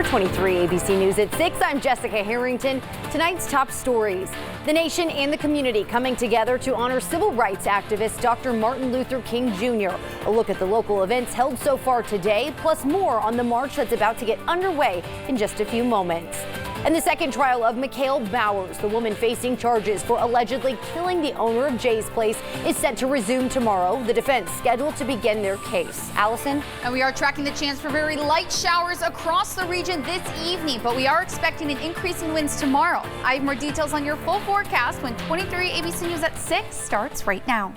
23 ABC News at 6, I'm Jessica Harrington. Tonight's top stories. The nation and the community coming together to honor civil rights activist Dr. Martin Luther King Jr. A look at the local events held so far today, plus more on the march that's about to get underway in just a few moments. And the second trial of Mikhail Bowers, the woman facing charges for allegedly killing the owner of Jay's Place, is set to resume tomorrow. The defense scheduled to begin their case. Allison? And we are tracking the chance for very light showers across the region this evening, but we are expecting an increase in winds tomorrow. I have more details on your full forecast when 23 ABC News at 6 starts right now.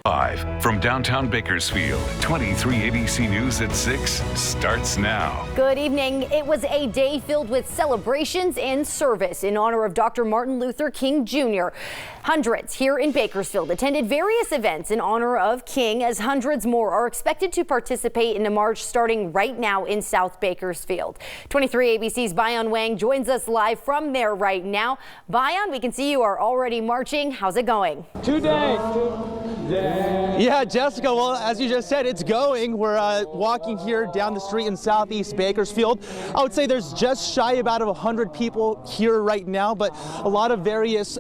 Live from downtown Bakersfield, 23 ABC News at 6 starts now. Good evening. It was a day filled with celebrations and service in honor of Dr. Martin Luther King Jr. Hundreds here in Bakersfield attended various events in honor of King, as hundreds more are expected to participate in a march starting right now in South Bakersfield. 23 ABC's Bayan Wang joins us live from there right now. Bayan, we can see you are already marching. How's it going? Today. Yeah, Jessica, well, as you just said, it's going. We're walking here down the street in Southeast Bakersfield. I would say there's just shy about 100 people here right now, but a lot of various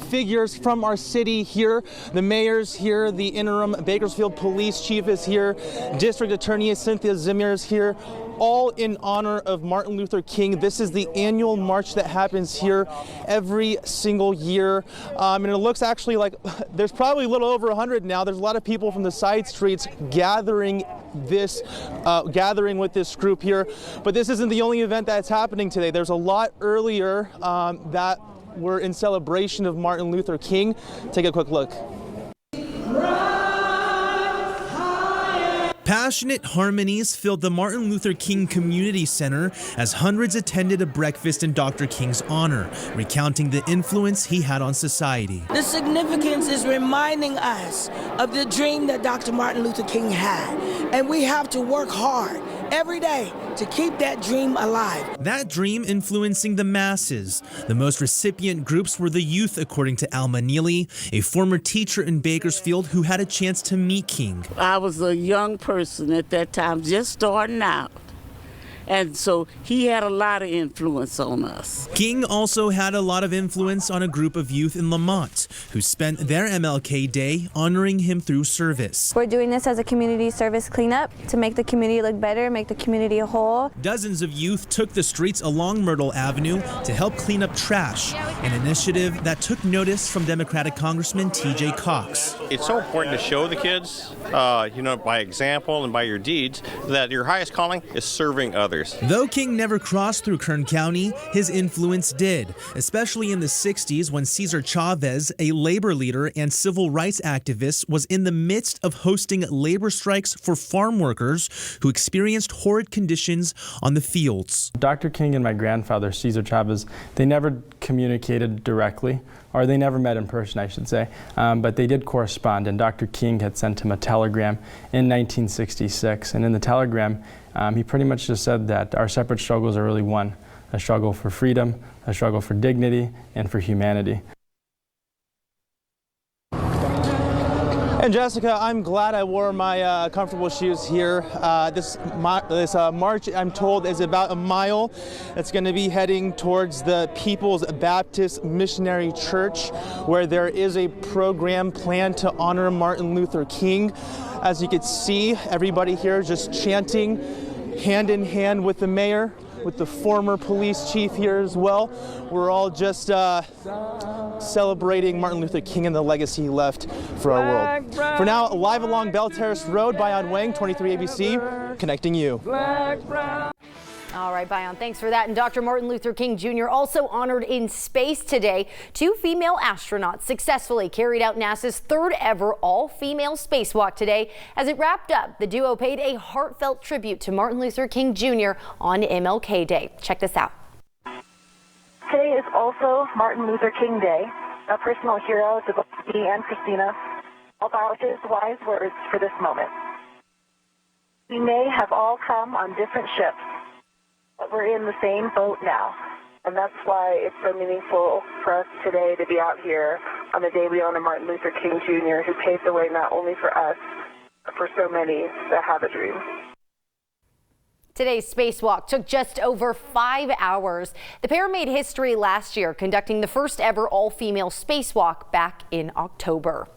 figures from our city here. The mayor's here, the interim Bakersfield police chief is here, district attorney Cynthia Zimmer is here, all in honor of Martin Luther King. This is the annual march that happens here every single year. And it looks actually like there's probably a little over 100 now. There's a lot of people from the side streets gathering with this group here. But this isn't the only event that's happening today. There's a lot earlier that were in celebration of Martin Luther King. Take a quick look. Passionate harmonies filled the Martin Luther King Community Center as hundreds attended a breakfast in Dr. King's honor, recounting the influence he had on society. The significance is reminding us of the dream that Dr. Martin Luther King had, and we have to work hard every day to keep that dream alive. That dream influencing the masses. The most recipient groups were the youth, according to Alma Neely, a former teacher in Bakersfield who had a chance to meet King. I was a young person at that time, just starting out. And so he had a lot of influence on us. King also had a lot of influence on a group of youth in Lamont who spent their MLK Day honoring him through service. We're doing this as a community service cleanup to make the community look better, make the community a whole. Dozens of youth took the streets along Myrtle Avenue to help clean up trash, an initiative that took notice from Democratic Congressman TJ Cox. It's so important to show the kids, by example and by your deeds, that your highest calling is serving others. Though King never crossed through Kern County, his influence did, especially in the 60s when Cesar Chavez, a labor leader and civil rights activist, was in the midst of hosting labor strikes for farm workers who experienced horrid conditions on the fields. Dr. King and my grandfather, Cesar Chavez, they never communicated directly, or they never met in person, I should say, but they did correspond, and Dr. King had sent him a telegram in 1966, and in the telegram, he pretty much just said that our separate struggles are really one, a struggle for freedom, a struggle for dignity, and for humanity. And Jessica, I'm glad I wore my comfortable shoes here. This march, I'm told, is about a mile. It's going to be heading towards the People's Baptist Missionary Church, where there is a program planned to honor Martin Luther King. As you can see, everybody here just chanting hand in hand with the mayor, with the former police chief here as well. We're all just celebrating Martin Luther King and the legacy he left for our world. For now, live along Bell Terrace Road, Bayan Wang, 23 ABC, connecting you. All right, Bayan, thanks for that. And Dr. Martin Luther King Jr. also honored in space today. 2 female astronauts successfully carried out NASA's third ever all-female spacewalk today. As it wrapped up, the duo paid a heartfelt tribute to Martin Luther King Jr. on MLK Day. Check this out. Today is also Martin Luther King Day, a personal hero to both me and Christina. I'll borrow his wise words for this moment. We may have all come on different ships, but we're in the same boat now. And that's why it's so meaningful for us today to be out here on the day we honor Martin Luther King Jr., who paved the way not only for us, but for so many that have a dream. Today's spacewalk took just over 5 hours. The pair made history last year, conducting the first ever all-female spacewalk back in October.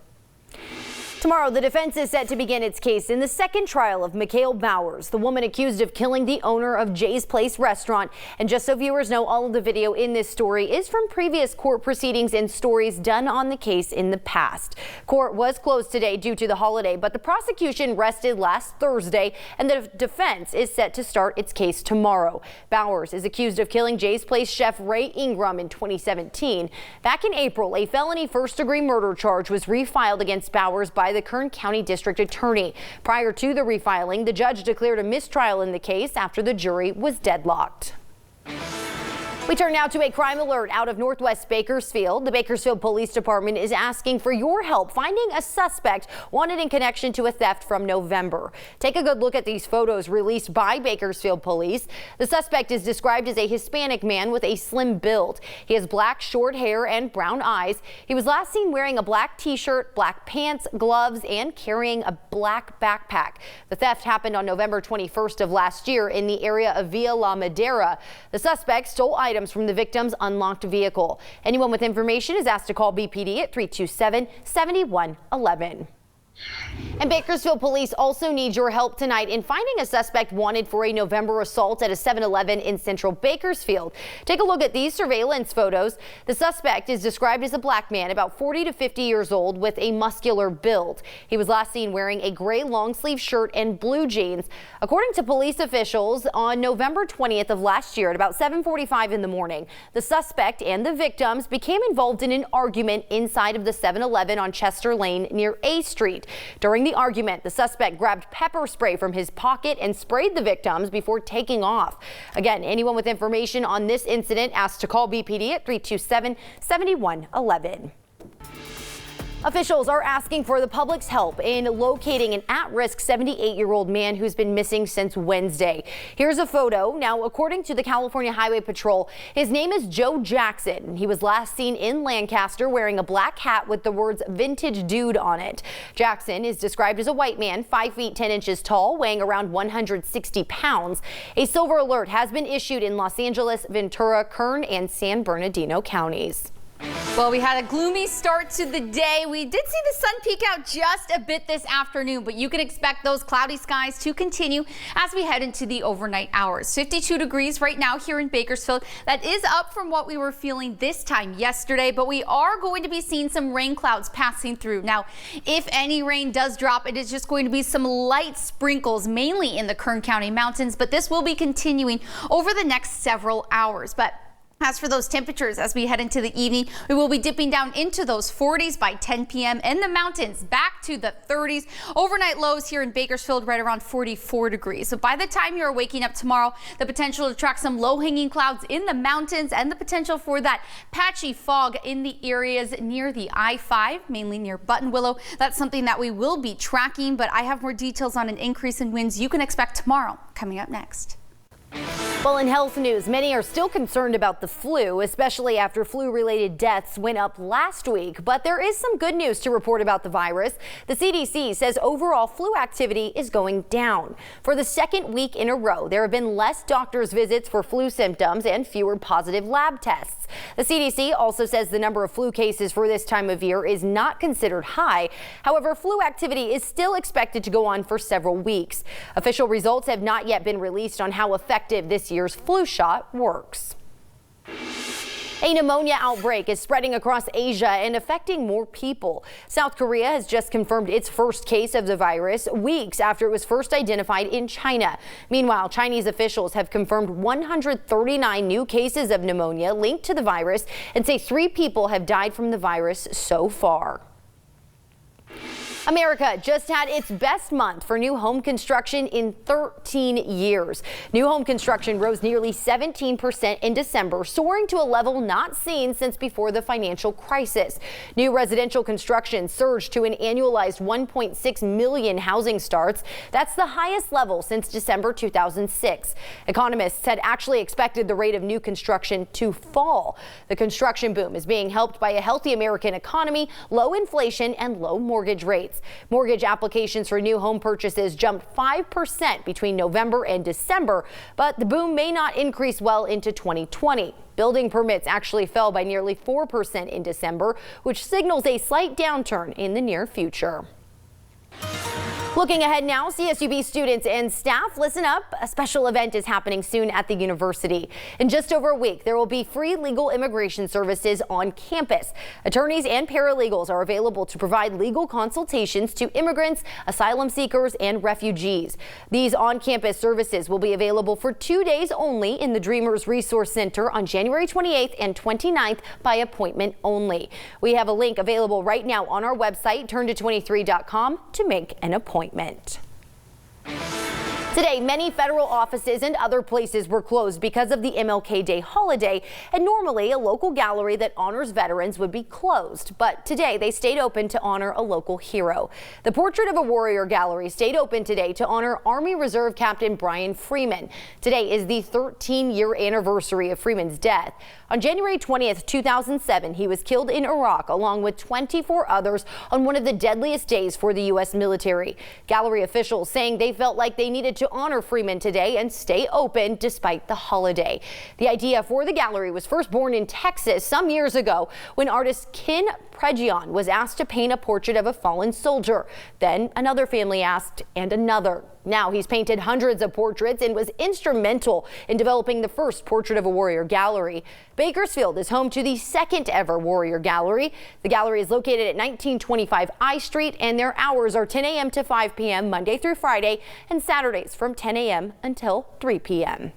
Tomorrow, the defense is set to begin its case in the second trial of Mikhail Bowers, the woman accused of killing the owner of Jay's Place restaurant. And just so viewers know, all of the video in this story is from previous court proceedings and stories done on the case in the past. Court was closed today due to the holiday, but the prosecution rested last Thursday, and the defense is set to start its case tomorrow. Bowers is accused of killing Jay's Place chef Ray Ingram in 2017. Back in April, a felony first-degree murder charge was refiled against Bowers by the Kern County District Attorney. Prior to the refiling, the judge declared a mistrial in the case after the jury was deadlocked. We turn now to a crime alert out of Northwest Bakersfield. The Bakersfield Police Department is asking for your help finding a suspect wanted in connection to a theft from November. Take a good look at these photos released by Bakersfield Police. The suspect is described as a Hispanic man with a slim build. He has black short hair and brown eyes. He was last seen wearing a black t-shirt, black pants, gloves, and carrying a black backpack. The theft happened on November 21st of last year in the area of Villa La Madera. The suspect stole items from the victim's unlocked vehicle. Anyone with information is asked to call BPD at 327-7111. And Bakersfield police also need your help tonight in finding a suspect wanted for a November assault at a 7-Eleven in central Bakersfield. Take a look at these surveillance photos. The suspect is described as a black man about 40 to 50 years old with a muscular build. He was last seen wearing a gray long sleeve shirt and blue jeans. According to police officials, on November 20th of last year at about 7:45 in the morning, the suspect and the victims became involved in an argument inside of the 7-Eleven on Chester Lane near A Street. During the argument, the suspect grabbed pepper spray from his pocket and sprayed the victims before taking off. Again, anyone with information on this incident asked to call BPD at 327-7111. Officials are asking for the public's help in locating an at-risk 78-year-old man who's been missing since Wednesday. Here's a photo. Now, according to the California Highway Patrol, his name is Joe Jackson. He was last seen in Lancaster wearing a black hat with the words "Vintage Dude" on it. Jackson is described as a white man, 5 feet 10 inches tall, weighing around 160 pounds. A silver alert has been issued in Los Angeles, Ventura, Kern, and San Bernardino counties. Well, we had a gloomy start to the day. We did see the sun peek out just a bit this afternoon, but you can expect those cloudy skies to continue as we head into the overnight hours. 52 degrees right now here in Bakersfield. That is up from what we were feeling this time yesterday, but we are going to be seeing some rain clouds passing through. Now, if any rain does drop, it is just going to be some light sprinkles, mainly in the Kern County mountains, but this will be continuing over the next several hours. But as for those temperatures, as we head into the evening, we will be dipping down into those 40s by 10 p.m. in the mountains, back to the 30s. Overnight lows here in Bakersfield right around 44 degrees. So by the time you're waking up tomorrow, the potential to track some low-hanging clouds in the mountains and the potential for that patchy fog in the areas near the I-5, mainly near Buttonwillow. That's something that we will be tracking, but I have more details on an increase in winds you can expect tomorrow coming up next. Well, in health news, many are still concerned about the flu, especially after flu-related deaths went up last week. But there is some good news to report about the virus. The CDC says overall flu activity is going down. For the second week in a row, there have been less doctor's visits for flu symptoms and fewer positive lab tests. The CDC also says the number of flu cases for this time of year is not considered high. However, flu activity is still expected to go on for several weeks. Official results have not yet been released on how effective this year's flu shot works. A pneumonia outbreak is spreading across Asia and affecting more people. South Korea has just confirmed its first case of the virus weeks after it was first identified in China. Meanwhile, Chinese officials have confirmed 139 new cases of pneumonia linked to the virus and say 3 people have died from the virus so far. America just had its best month for new home construction in 13 years. New home construction rose nearly 17% in December, soaring to a level not seen since before the financial crisis. New residential construction surged to an annualized 1.6 million housing starts. That's the highest level since December 2006. Economists had actually expected the rate of new construction to fall. The construction boom is being helped by a healthy American economy, low inflation, and low mortgage rates. rates. Mortgage applications for new home purchases jumped 5% between November and December, but the boom may not increase well into 2020. Building permits actually fell by nearly 4% in December, which signals a slight downturn in the near future. Looking ahead now, CSUB students and staff, listen up. A special event is happening soon at the university. In just over a week, there will be free legal immigration services on campus. Attorneys and paralegals are available to provide legal consultations to immigrants, asylum seekers, and refugees. These on-campus services will be available for 2 days only in the Dreamers Resource Center on January 28th and 29th by appointment only. We have a link available right now on our website, turnto23.com, to make an appointment. Today, many federal offices and other places were closed because of the MLK Day holiday, and normally a local gallery that honors veterans would be closed. But today they stayed open to honor a local hero. The Portrait of a Warrior Gallery stayed open today to honor Army Reserve Captain Brian Freeman. Today is the 13-year anniversary of Freeman's death. On January 20th, 2007, he was killed in Iraq along with 24 others on one of the deadliest days for the U.S. military. Gallery officials saying they felt like they needed to honor Freeman today and stay open despite the holiday. The idea for the gallery was first born in Texas some years ago when artist Ken Pregion was asked to paint a portrait of a fallen soldier. Then another family asked, and another. Now he's painted hundreds of portraits and was instrumental in developing the first Portrait of a Warrior Gallery. Bakersfield is home to the second ever Warrior Gallery. The gallery is located at 1925 I Street, and their hours are 10 a.m. to 5 p.m. Monday through Friday and Saturdays from 10 a.m. until 3 p.m.